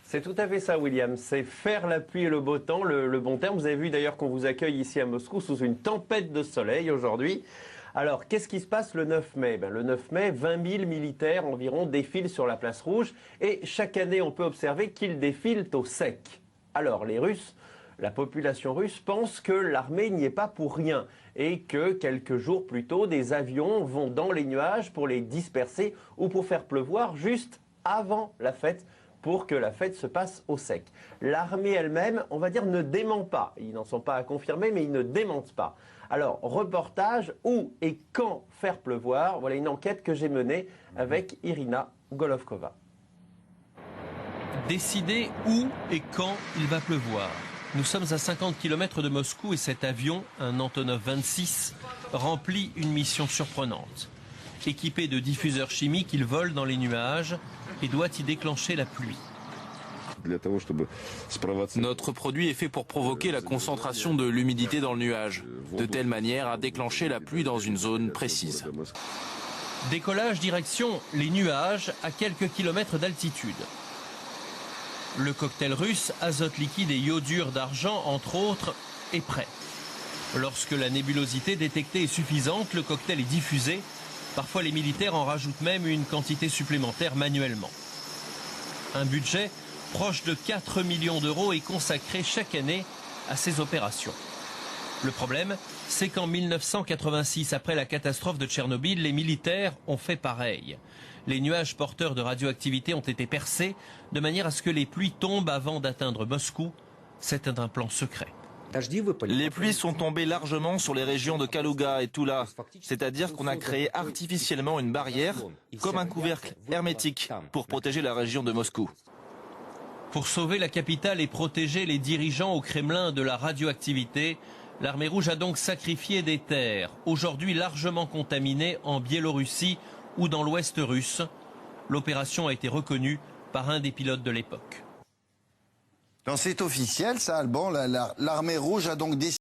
C'est tout à fait ça, William. C'est faire la pluie et le beau temps, le bon terme. Vous avez vu d'ailleurs qu'on vous accueille ici à Moscou sous une tempête de soleil aujourd'hui. Alors, qu'est-ce qui se passe le 9 mai? Le 9 mai, 20 000 militaires environ défilent sur la place Rouge. Et chaque année, on peut observer qu'ils défilent au sec. Alors, les Russes, la population russe pense que l'armée n'y est pas pour rien. Et que quelques jours plus tôt, des avions vont dans les nuages pour les disperser ou pour faire pleuvoir juste avant la fête, pour que la fête se passe au sec. L'armée elle-même, on va dire, ne dément pas. Ils n'en sont pas à confirmer, mais ils ne démentent pas. Alors, reportage, où et quand faire pleuvoir? Voilà une enquête que j'ai menée avec Irina Golovkova. Décider où et quand il va pleuvoir. Nous sommes à 50 km de Moscou et cet avion, un Antonov 26, remplit une mission surprenante. Équipé de diffuseurs chimiques, il vole dans les nuages et doit y déclencher la pluie. Notre produit est fait pour provoquer la concentration de l'humidité dans le nuage, de telle manière à déclencher la pluie dans une zone précise. Décollage direction les nuages à quelques kilomètres d'altitude. Le cocktail russe, azote liquide et iodure d'argent, entre autres, est prêt. Lorsque la nébulosité détectée est suffisante, le cocktail est diffusé. Parfois, les militaires en rajoutent même une quantité supplémentaire manuellement. Un budget proche de 4 millions d'euros est consacré chaque année à ces opérations. Le problème, c'est qu'en 1986, après la catastrophe de Tchernobyl, les militaires ont fait pareil. Les nuages porteurs de radioactivité ont été percés de manière à ce que les pluies tombent avant d'atteindre Moscou. C'est un plan secret. Les pluies sont tombées largement sur les régions de Kalouga et Toula, c'est-à-dire qu'on a créé artificiellement une barrière, comme un couvercle hermétique, pour protéger la région de Moscou. Pour sauver la capitale et protéger les dirigeants au Kremlin de la radioactivité, l'armée rouge a donc sacrifié des terres, aujourd'hui largement contaminées en Biélorussie ou dans l'ouest russe. L'opération a été reconnue par un des pilotes de l'époque. C'est officiel, ça, Alban. L'armée rouge a donc décidé